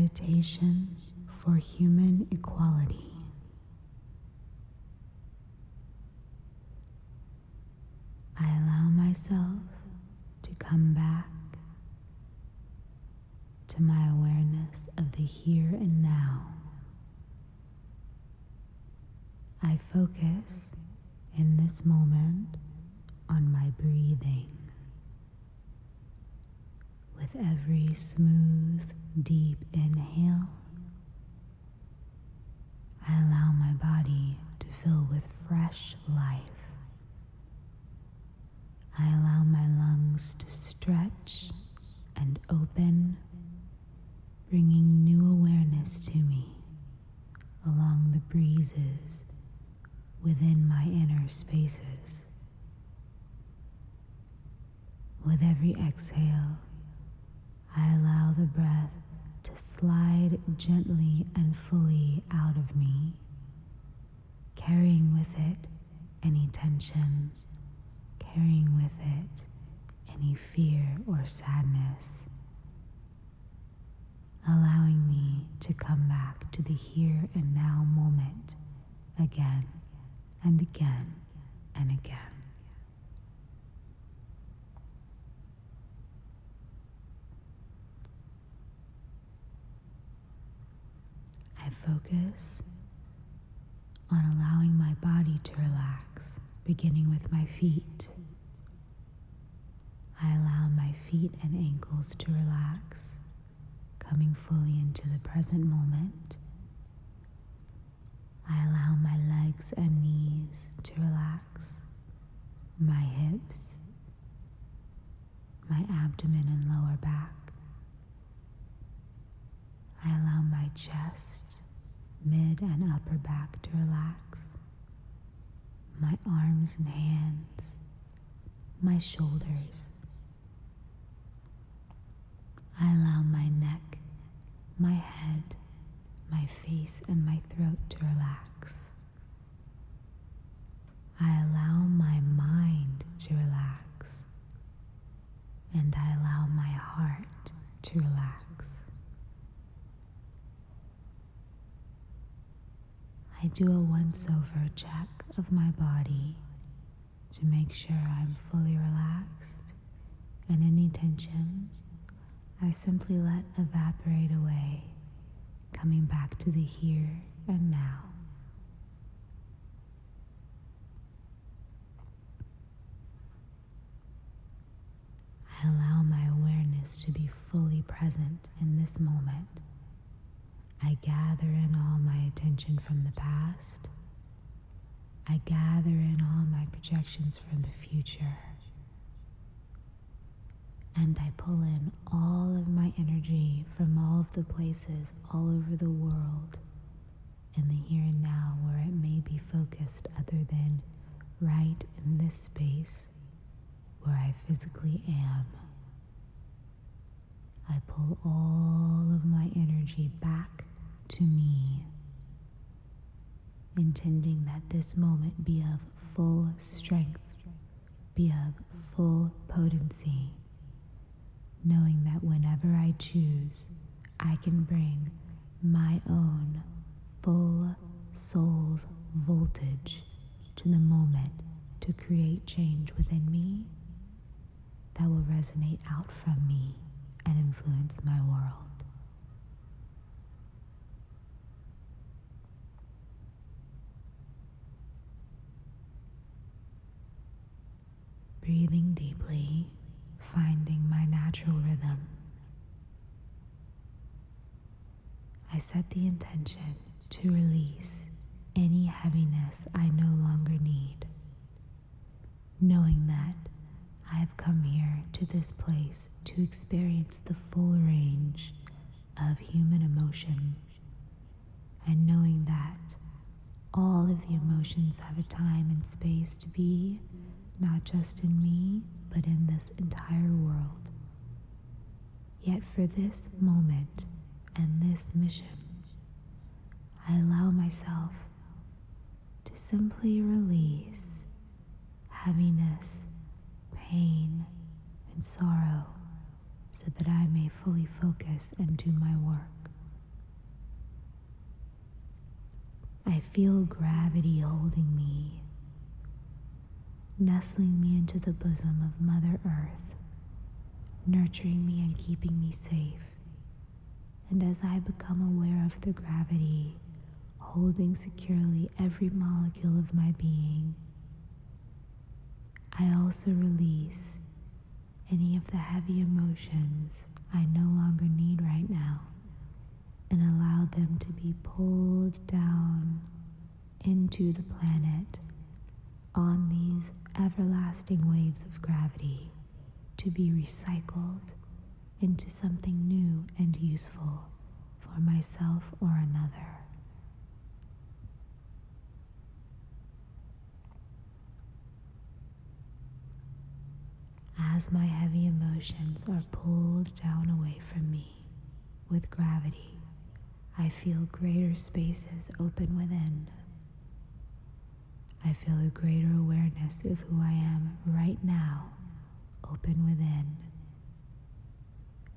meditation for human equality. I allow myself to come back to my awareness of the here and now. I focus in this moment on my breathing. With every smooth, deep inhale, I allow my body to fill with fresh life. I allow my lungs to stretch and open, bringing new awareness to me along the breezes within my inner spaces. With every exhale, I allow the breath to slide gently and fully out of me, carrying with it any tension, carrying with it any fear or sadness, allowing me to come back to the here and now moment again and again and again. I focus on allowing my body to relax, beginning with my feet. I allow my feet and ankles to relax, coming fully into the present moment. I allow my legs and knees to relax, my hips, my abdomen and lower back. I allow my chest, mid and upper back to relax, my arms and hands, my shoulders. I allow my neck, my head, my face and my throat to relax. I allow my mind to relax, and I allow my heart to relax. I do a once-over check of my body to make sure I'm fully relaxed, and any tension I simply let evaporate away, coming back to the here and now. I allow my awareness to be fully present in this moment. I gather in all my attention from the past. I gather in all my projections from the future. And I pull in all of my energy from all of the places all over the world in the here and now where it may be focused other than right in this space where I physically am. I pull all of my energy back to me, intending that this moment be of full strength, be of full potency, knowing that whenever I choose, I can bring my own full soul's voltage to the moment to create change within me that will resonate out from me and influence my world. Breathing deeply, finding my natural rhythm. I set the intention to release any heaviness I no longer need, knowing that I have come here to this place to experience the full range of human emotion, and knowing that all of the emotions have a time and space to be, not just in me, but in this entire world. Yet for this moment and this mission, I allow myself to simply release heaviness, pain, and sorrow so that I may fully focus and do my work. I feel gravity holding me, nestling me into the bosom of Mother Earth, nurturing me and keeping me safe. And as I become aware of the gravity holding securely every molecule of my being, I also release any of the heavy emotions I no longer need right now and allow them to be pulled down into the planet on these everlasting waves of gravity to be recycled into something new and useful for myself or another. As my heavy emotions are pulled down away from me with gravity, I feel greater spaces open within. I feel a greater awareness of who I am right now open within.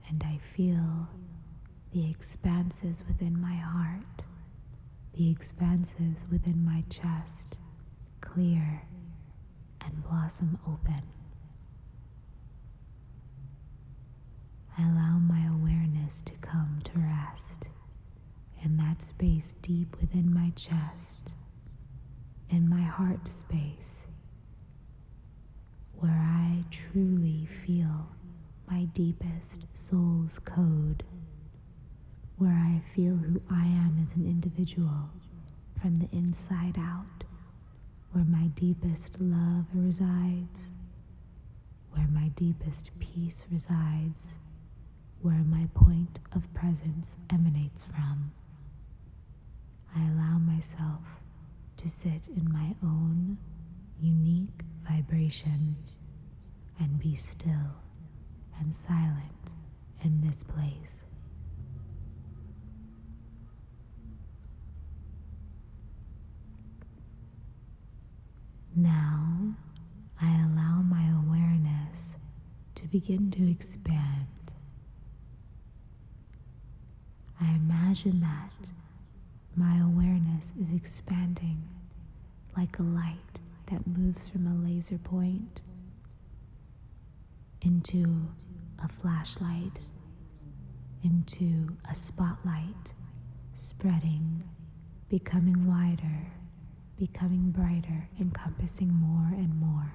And I feel the expanses within my heart, the expanses within my chest clear and blossom open. I allow my awareness to come to rest in that space deep within my chest, in my heart space, where I truly feel my deepest soul's code, where I feel who I am as an individual from the inside out, where my deepest love resides, where my deepest peace resides, where my point of presence emanates from. I allow myself to sit in my own unique vibration and be still and silent in this place. Now, I allow my awareness to begin to expand. I imagine that my awareness is expanding like a light that moves from a laser point into a flashlight, into a spotlight, spreading, becoming wider, becoming brighter, encompassing more and more.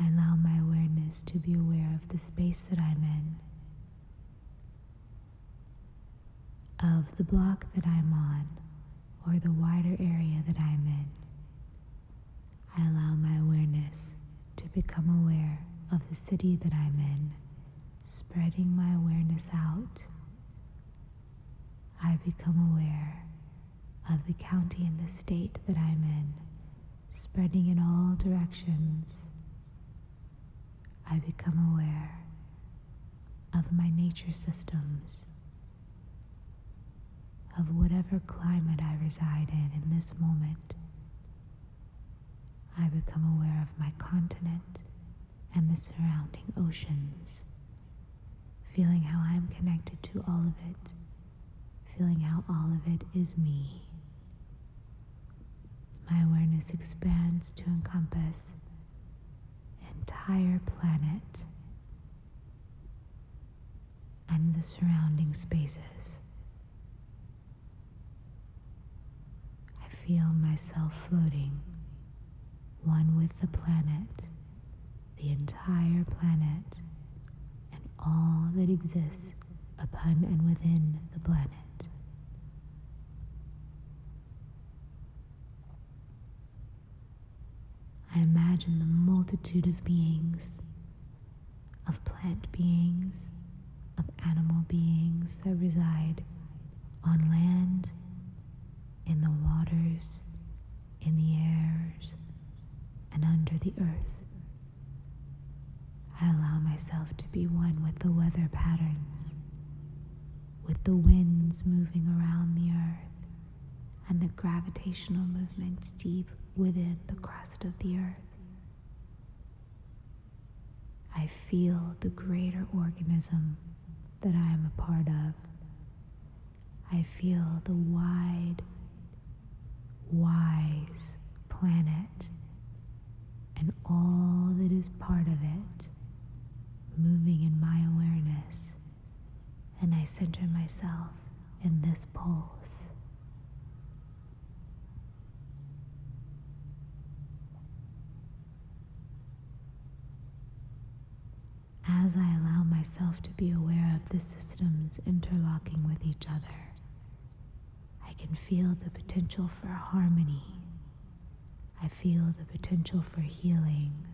I allow my awareness to be aware of the space that I'm in, of the block that I'm on, or the wider area that I'm in. I allow my awareness to become aware of the city that I'm in, spreading my awareness out. I become aware of the county and the state that I'm in, spreading in all directions. I become aware of my nature systems, of whatever climate I reside in this moment. I become aware of my continent and the surrounding oceans, feeling how I'm connected to all of it, feeling how all of it is me. My awareness expands to encompass the entire planet and the surrounding spaces. I feel myself floating, one with the planet, the entire planet, and all that exists upon and within the planet. I imagine the multitude of beings, of plant beings, of animal beings that reside on land, in the waters, in the airs, and under the earth. I allow myself to be one with the weather patterns, with the winds moving around the earth, and the gravitational movements deep within the crust of the earth. I feel the greater organism that I am a part of. I feel the wide I center myself in this pulse. As I allow myself to be aware of the systems interlocking with each other, I can feel the potential for harmony. I feel the potential for healing.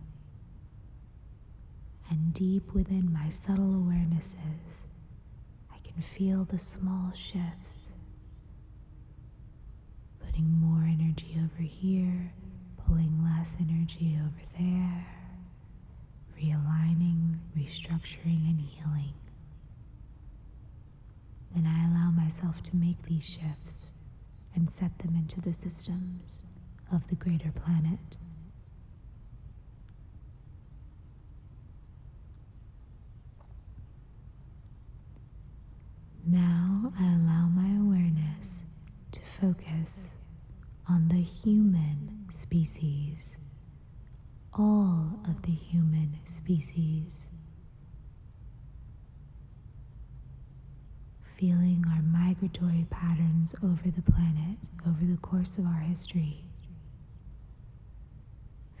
And deep within my subtle awarenesses, I can feel the small shifts, putting more energy over here, pulling less energy over there, realigning, restructuring, and healing. Then I allow myself to make these shifts and set them into the systems of the greater planet. Now I allow my awareness to focus on the human species, all of the human species, feeling our migratory patterns over the planet over the course of our history,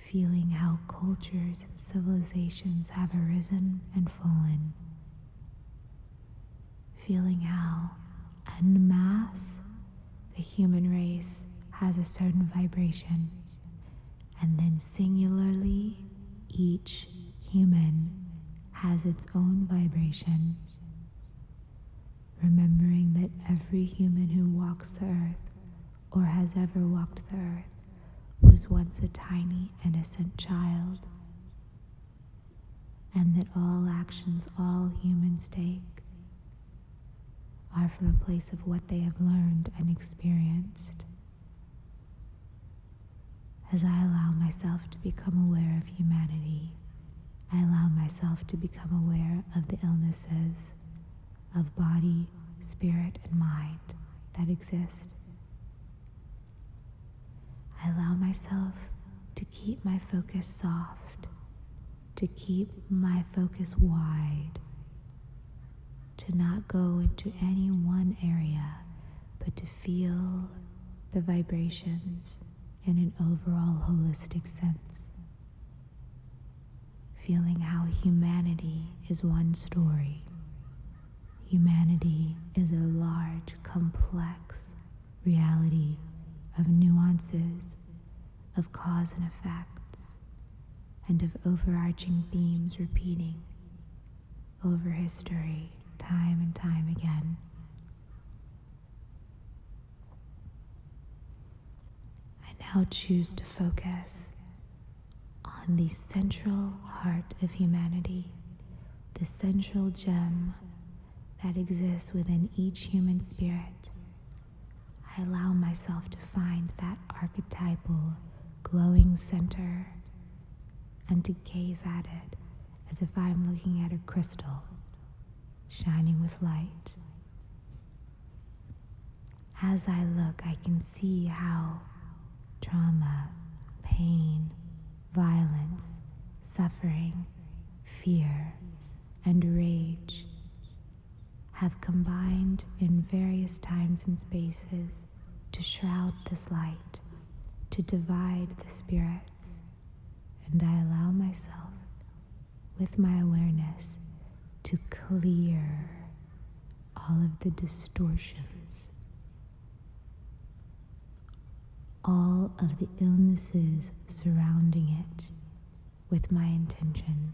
feeling how cultures and civilizations have arisen and fallen, feeling how en masse the human race has a certain vibration, and then singularly each human has its own vibration, remembering that every human who walks the earth or has ever walked the earth was once a tiny innocent child, and that all actions all humans take are from a place of what they have learned and experienced. As I allow myself to become aware of humanity, I allow myself to become aware of the illnesses of body, spirit, and mind that exist. I allow myself to keep my focus soft, to keep my focus wide, to not go into any one area, but to feel the vibrations in an overall holistic sense. Feeling how humanity is one story. Humanity is a large, complex reality of nuances, of cause and effects, and of overarching themes repeating over history, time and time again. I now choose to focus on the central heart of humanity, the central gem that exists within each human spirit. I allow myself to find that archetypal, glowing center and to gaze at it as if I'm looking at a crystal shining with light. As I look, I can see how trauma, pain, violence, suffering, fear, and rage have combined in various times and spaces to shroud this light, to divide the spirits, and I allow myself, with my awareness, to clear all of the distortions, all of the illnesses surrounding it with my intention.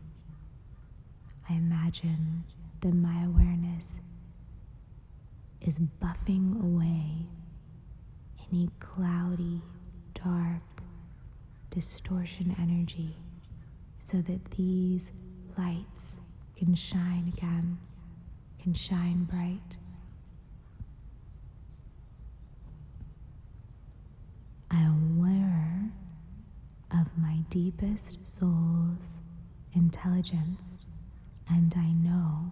I imagine that my awareness is buffing away any cloudy, dark, distortion energy so that these lights can shine again, can shine bright. I am aware of my deepest soul's intelligence, and I know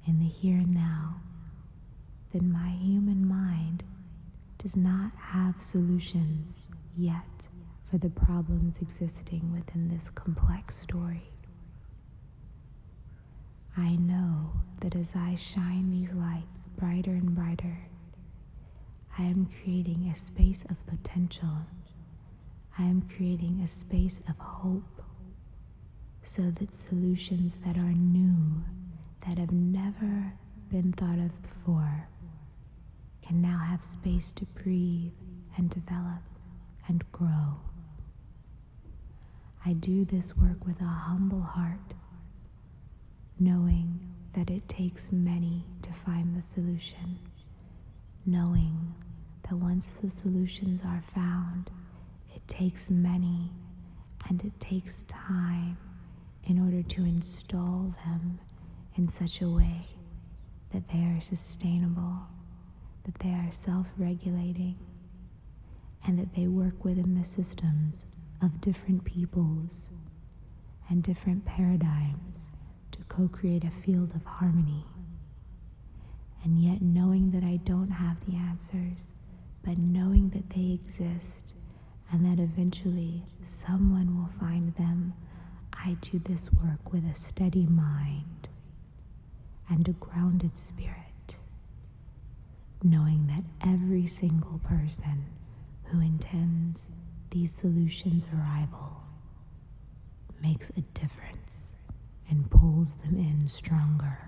in the here and now that my human mind does not have solutions yet for the problems existing within this complex story. I know that as I shine these lights brighter and brighter, I am creating a space of potential. I am creating a space of hope so that solutions that are new, that have never been thought of before, can now have space to breathe and develop and grow. I do this work with a humble heart, knowing that it takes many to find the solution, knowing that once the solutions are found, it takes many and it takes time in order to install them in such a way that they are sustainable, that they are self-regulating, and that they work within the systems of different peoples and different paradigms to co-create a field of harmony. And yet knowing that I don't have the answers, but knowing that they exist and that eventually someone will find them, I do this work with a steady mind and a grounded spirit, knowing that every single person who intends these solutions' arrival makes a difference and pulls them in stronger.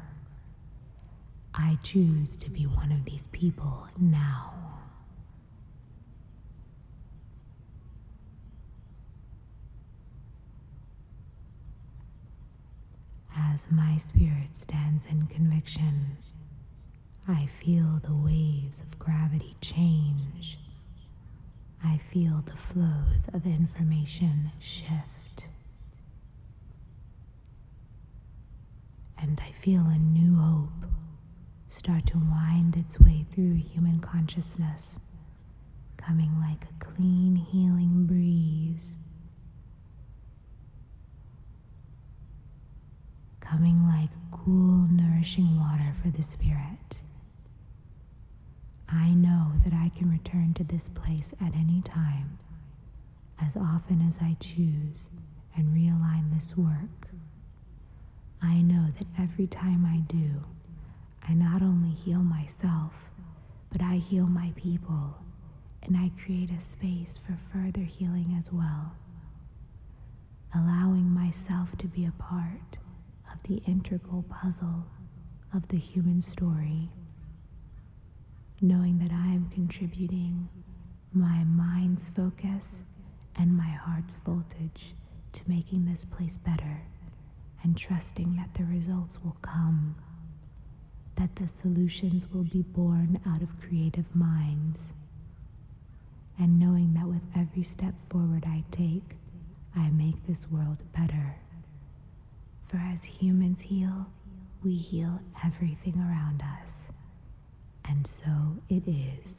I choose to be one of these people now. As my spirit stands in conviction, I feel the waves of gravity change. I feel the flows of information shift. And I feel a new hope start to wind its way through human consciousness, coming like a clean, healing breeze, coming like cool, nourishing water for the spirit. I know that I can return to this place at any time, as often as I choose, and realign this work. I know that every time I do, I not only heal myself, but I heal my people, and I create a space for further healing as well, allowing myself to be a part of the integral puzzle of the human story, knowing that I am contributing my mind's focus and my heart's voltage to making this place better, and trusting that the results will come, that the solutions will be born out of creative minds, and knowing that with every step forward I take, I make this world better. For as humans heal, we heal everything around us. And so it is.